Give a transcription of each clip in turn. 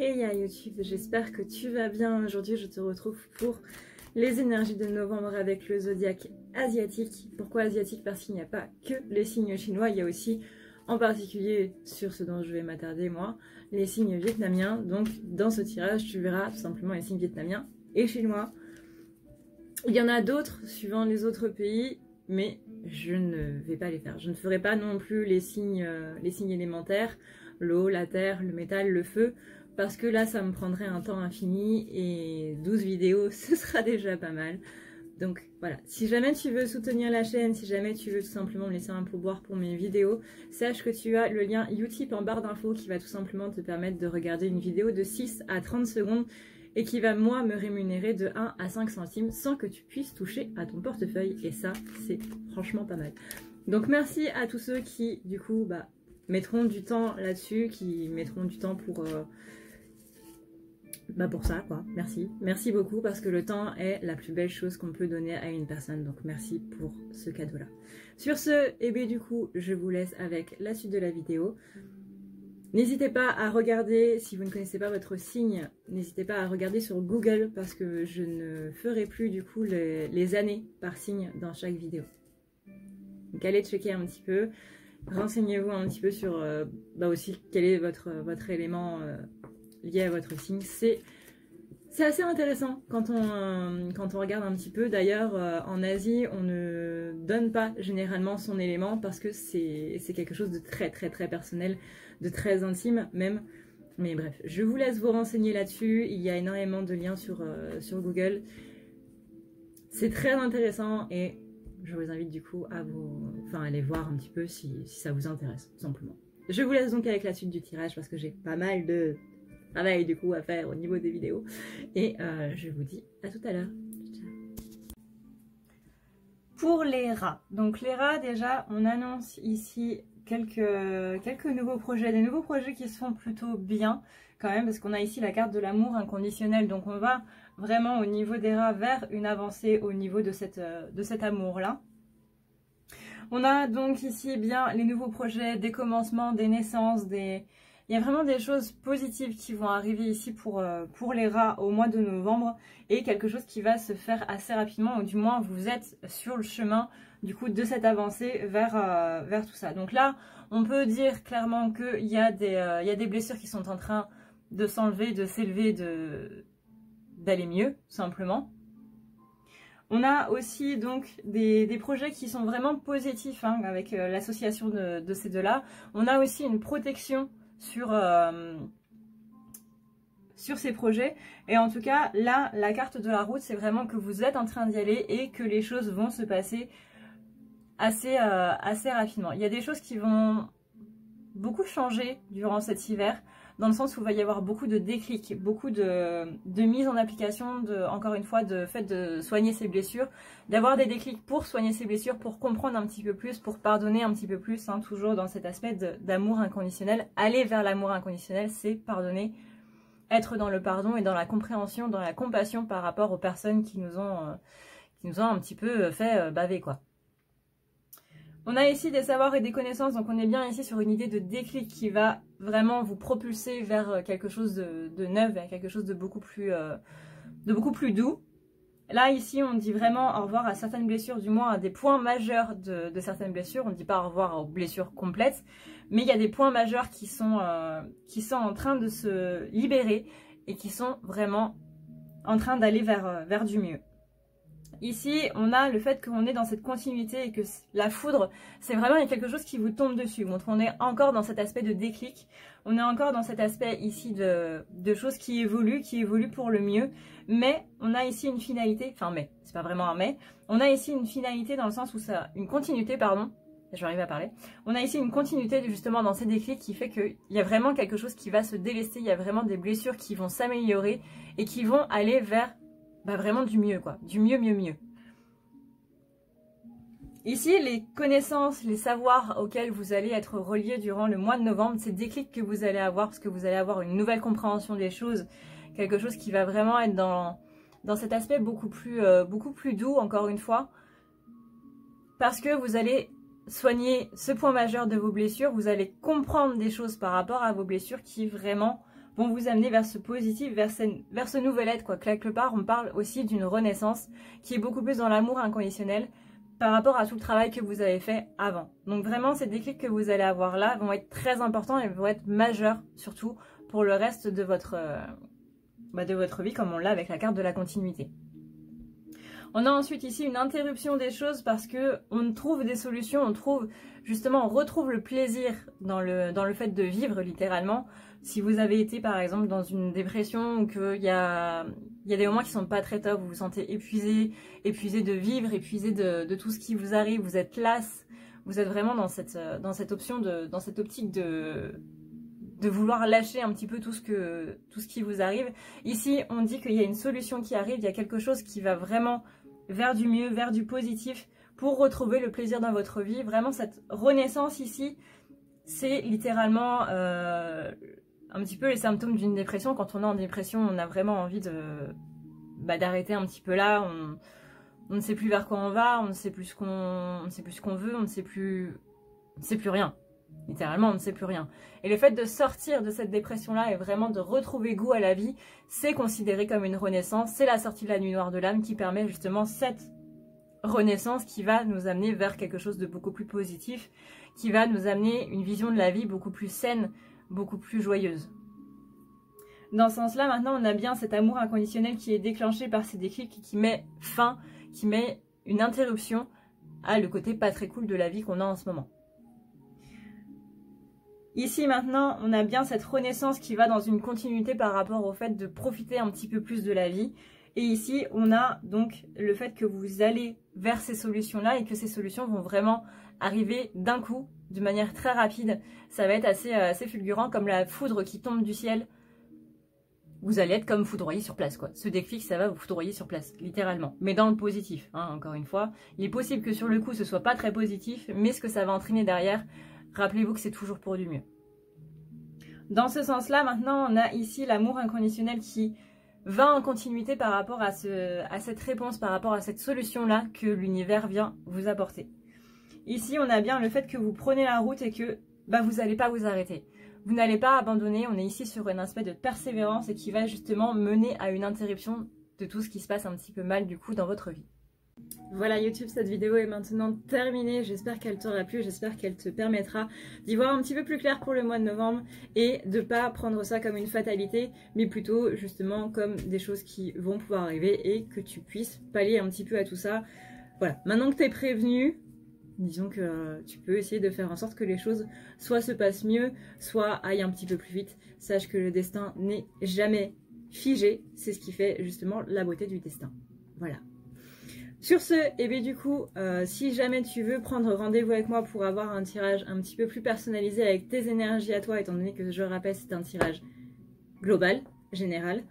Hey à YouTube, j'espère que tu vas bien. Aujourd'hui je te retrouve pour les énergies de novembre avec le zodiaque asiatique. Pourquoi asiatique? Parce qu'il n'y a pas que les signes chinois, il y a aussi en particulier, sur ce dont je vais m'attarder moi, les signes vietnamiens. Donc dans ce tirage tu verras tout simplement les signes vietnamiens et chinois. Il y en a d'autres suivant les autres pays, mais je ne vais pas les faire. Je ne ferai pas non plus les signes élémentaires, l'eau, la terre, le métal, le feu, parce que là ça me prendrait un temps infini et 12 vidéos ce sera déjà pas mal. Donc voilà, si jamais tu veux soutenir la chaîne, si jamais tu veux tout simplement me laisser un pourboire pour mes vidéos, sache que tu as le lien Utip en barre d'infos qui va tout simplement te permettre de regarder une vidéo de 6 à 30 secondes et qui va moi me rémunérer de 1 à 5 centimes sans que tu puisses toucher à ton portefeuille, et ça c'est franchement pas mal. Donc merci à tous ceux qui du coup mettront du temps là-dessus, qui mettront du temps pour ça quoi. Merci beaucoup, parce que le temps est la plus belle chose qu'on peut donner à une personne, donc merci pour ce cadeau là. Sur ce, et bien du coup je vous laisse avec la suite de la vidéo. N'hésitez pas à regarder, si vous ne connaissez pas votre signe, n'hésitez pas à regarder sur Google, parce que je ne ferai plus du coup les années par signe dans chaque vidéo. Donc allez checker un petit peu, renseignez-vous un petit peu sur aussi quel est votre élément lié à votre signe. C'est assez intéressant quand on regarde un petit peu. D'ailleurs, en Asie, on ne donne pas généralement son élément parce que c'est quelque chose de très personnel, de très intime même. Mais bref, je vous laisse vous renseigner là-dessus. Il y a énormément de liens sur Google. C'est très intéressant et je vous invite du coup à aller voir un petit peu si ça vous intéresse, tout simplement. Je vous laisse donc avec la suite du tirage parce que j'ai pas mal de travail du coup à faire au niveau des vidéos, et je vous dis à tout à l'heure. Pour les rats, donc les rats, déjà on annonce ici quelques nouveaux projets, des nouveaux projets qui se font plutôt bien quand même, parce qu'on a ici la carte de l'amour inconditionnel, donc on va vraiment au niveau des rats vers une avancée au niveau de cet amour là. On a donc ici bien les nouveaux projets, des commencements, des naissances, il y a vraiment des choses positives qui vont arriver ici pour les rats au mois de novembre, et quelque chose qui va se faire assez rapidement, ou du moins vous êtes sur le chemin du coup de cette avancée vers tout ça. Donc là, on peut dire clairement qu'il y a des blessures qui sont en train de s'enlever, de s'élever, d'aller mieux, tout simplement. On a aussi donc des projets qui sont vraiment positifs avec l'association de ces deux-là. On a aussi une protection sur ces projets, et en tout cas là la carte de la route, c'est vraiment que vous êtes en train d'y aller et que les choses vont se passer assez rapidement. Il y a des choses qui vont beaucoup changer durant cet hiver, dans le sens où il va y avoir beaucoup de déclics, beaucoup de mise en application, encore une fois, de fait de soigner ses blessures, d'avoir des déclics pour soigner ses blessures, pour comprendre un petit peu plus, pour pardonner un petit peu plus, toujours dans cet aspect d'amour inconditionnel. Aller vers l'amour inconditionnel, c'est pardonner, être dans le pardon et dans la compréhension, dans la compassion par rapport aux personnes qui nous ont un petit peu fait baver, quoi. On a ici des savoirs et des connaissances, donc on est bien ici sur une idée de déclic qui va vraiment vous propulser vers quelque chose de neuf, vers quelque chose de beaucoup plus doux. Là, ici, on dit vraiment au revoir à certaines blessures, du moins à des points majeurs de certaines blessures. On ne dit pas au revoir aux blessures complètes, mais il y a des points majeurs qui sont en train de se libérer et qui sont vraiment en train d'aller vers du mieux. Ici, on a le fait qu'on est dans cette continuité et que la foudre, c'est vraiment quelque chose qui vous tombe dessus. Donc on est encore dans cet aspect de déclic, on est encore dans cet aspect ici de choses qui évoluent pour le mieux. Mais on a ici une finalité, c'est pas vraiment un mais, on a ici une finalité dans le sens où une continuité, pardon, je vais arriver à parler. On a ici une continuité justement dans ces déclics qui fait qu'il y a vraiment quelque chose qui va se délester, il y a vraiment des blessures qui vont s'améliorer et qui vont aller vers vraiment du mieux, quoi. Du mieux. Ici, les connaissances, les savoirs auxquels vous allez être reliés durant le mois de novembre, ces déclics que vous allez avoir, parce que vous allez avoir une nouvelle compréhension des choses, quelque chose qui va vraiment être dans cet aspect beaucoup plus doux, encore une fois, parce que vous allez soigner ce point majeur de vos blessures, vous allez comprendre des choses par rapport à vos blessures qui vraiment vont vous amener vers ce positif, vers ce nouvel être, quoi. Quelque part, on parle aussi d'une renaissance qui est beaucoup plus dans l'amour inconditionnel par rapport à tout le travail que vous avez fait avant. Donc vraiment, ces déclics que vous allez avoir là vont être très importants et vont être majeurs, surtout pour le reste de votre vie, comme on l'a avec la carte de la continuité. On a ensuite ici une interruption des choses parce que on trouve des solutions, on retrouve le plaisir dans le fait de vivre littéralement. Si vous avez été par exemple dans une dépression ou qu'il y a des moments qui sont pas très top, vous vous sentez épuisé de vivre, épuisé de tout ce qui vous arrive, vous êtes lasse, vous êtes vraiment dans cette optique de vouloir lâcher un petit peu tout ce qui vous arrive. Ici, on dit qu'il y a une solution qui arrive, il y a quelque chose qui va vraiment vers du mieux, vers du positif, pour retrouver le plaisir dans votre vie. Vraiment, cette renaissance ici, c'est littéralement un petit peu les symptômes d'une dépression. Quand on est en dépression, on a vraiment envie d'arrêter un petit peu là. On ne sait plus vers quoi on va, on ne sait plus ce qu'on veut, on ne sait plus rien. Littéralement, on ne sait plus rien. Et le fait de sortir de cette dépression-là et vraiment de retrouver goût à la vie, c'est considéré comme une renaissance. C'est la sortie de la nuit noire de l'âme qui permet justement cette renaissance qui va nous amener vers quelque chose de beaucoup plus positif, qui va nous amener une vision de la vie beaucoup plus saine, beaucoup plus joyeuse. Dans ce sens-là, maintenant, on a bien cet amour inconditionnel qui est déclenché par ces déclics et qui met fin, qui met une interruption à le côté pas très cool de la vie qu'on a en ce moment. Ici maintenant, on a bien cette renaissance qui va dans une continuité par rapport au fait de profiter un petit peu plus de la vie. Et ici, on a donc le fait que vous allez vers ces solutions-là et que ces solutions vont vraiment arriver d'un coup, de manière très rapide. Ça va être assez fulgurant, comme la foudre qui tombe du ciel. Vous allez être comme foudroyé sur place, quoi. Ce déclic, ça va vous foudroyer sur place, littéralement. Mais dans le positif, hein, encore une fois. Il est possible que sur le coup, ce soit pas très positif, mais ce que ça va entraîner derrière, rappelez-vous que c'est toujours pour du mieux. Dans ce sens-là, maintenant, on a ici l'amour inconditionnel qui va en continuité par rapport à cette réponse, par rapport à cette solution-là que l'univers vient vous apporter. Ici, on a bien le fait que vous prenez la route et que vous n'allez pas vous arrêter. Vous n'allez pas abandonner, on est ici sur un aspect de persévérance et qui va justement mener à une interruption de tout ce qui se passe un petit peu mal du coup dans votre vie. Voilà YouTube, cette vidéo est maintenant terminée, j'espère qu'elle t'aura plu, j'espère qu'elle te permettra d'y voir un petit peu plus clair pour le mois de novembre et de ne pas prendre ça comme une fatalité, mais plutôt justement comme des choses qui vont pouvoir arriver et que tu puisses pallier un petit peu à tout ça. Voilà, maintenant que tu es prévenu, disons que tu peux essayer de faire en sorte que les choses soit se passent mieux, soit aillent un petit peu plus vite. Sache que le destin n'est jamais figé, c'est ce qui fait justement la beauté du destin. Voilà. Sur ce, et bien du coup, si jamais tu veux prendre rendez-vous avec moi pour avoir un tirage un petit peu plus personnalisé avec tes énergies à toi, étant donné que je rappelle c'est un tirage global, général,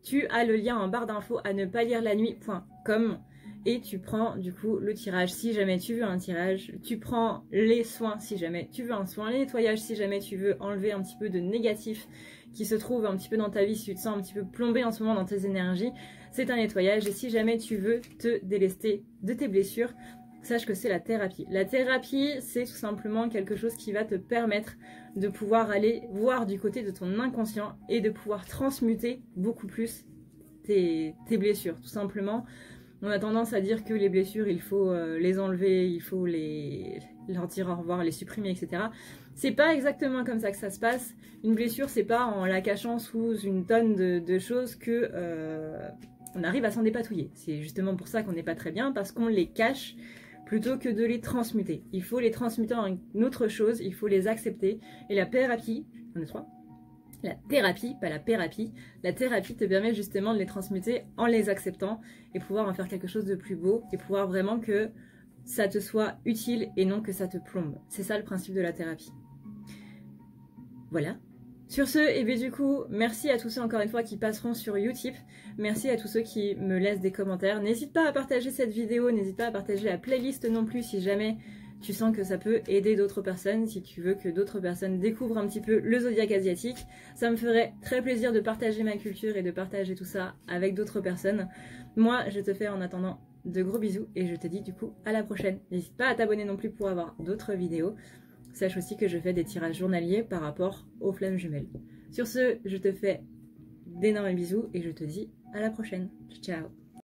tu as le lien en barre d'infos à ne pas lire la nuit.com et tu prends du coup le tirage si jamais tu veux un tirage, tu prends les soins si jamais tu veux un soin, les nettoyages si jamais tu veux enlever un petit peu de négatif qui se trouve un petit peu dans ta vie, si tu te sens un petit peu plombé en ce moment dans tes énergies, c'est un nettoyage. Et si jamais tu veux te délester de tes blessures, sache que c'est la thérapie. La thérapie, c'est tout simplement quelque chose qui va te permettre de pouvoir aller voir du côté de ton inconscient et de pouvoir transmuter beaucoup plus tes blessures. Tout simplement, on a tendance à dire que les blessures, il faut les enlever, il faut leur dire au revoir, les supprimer, etc. C'est pas exactement comme ça que ça se passe. Une blessure, c'est pas en la cachant sous une tonne de choses que on arrive à s'en dépatouiller. C'est justement pour ça qu'on n'est pas très bien, parce qu'on les cache plutôt que de les transmuter. Il faut les transmuter en une autre chose, il faut les accepter. Et la thérapie, on est trois. La thérapie, pas la pérapie, la thérapie te permet justement de les transmuter en les acceptant et pouvoir en faire quelque chose de plus beau et pouvoir vraiment que ça te soit utile et non que ça te plombe. C'est ça le principe de la thérapie. Voilà. Sur ce, et bien du coup, merci à tous ceux encore une fois qui passeront sur Utip. Merci à tous ceux qui me laissent des commentaires. N'hésite pas à partager cette vidéo, n'hésite pas à partager la playlist non plus si jamais tu sens que ça peut aider d'autres personnes, si tu veux que d'autres personnes découvrent un petit peu le zodiaque asiatique. Ça me ferait très plaisir de partager ma culture et de partager tout ça avec d'autres personnes. Moi, je te fais en attendant de gros bisous et je te dis du coup à la prochaine. N'hésite pas à t'abonner non plus pour avoir d'autres vidéos. Sache aussi que je fais des tirages journaliers par rapport aux flammes jumelles. Sur ce, je te fais d'énormes bisous et je te dis à la prochaine. Ciao!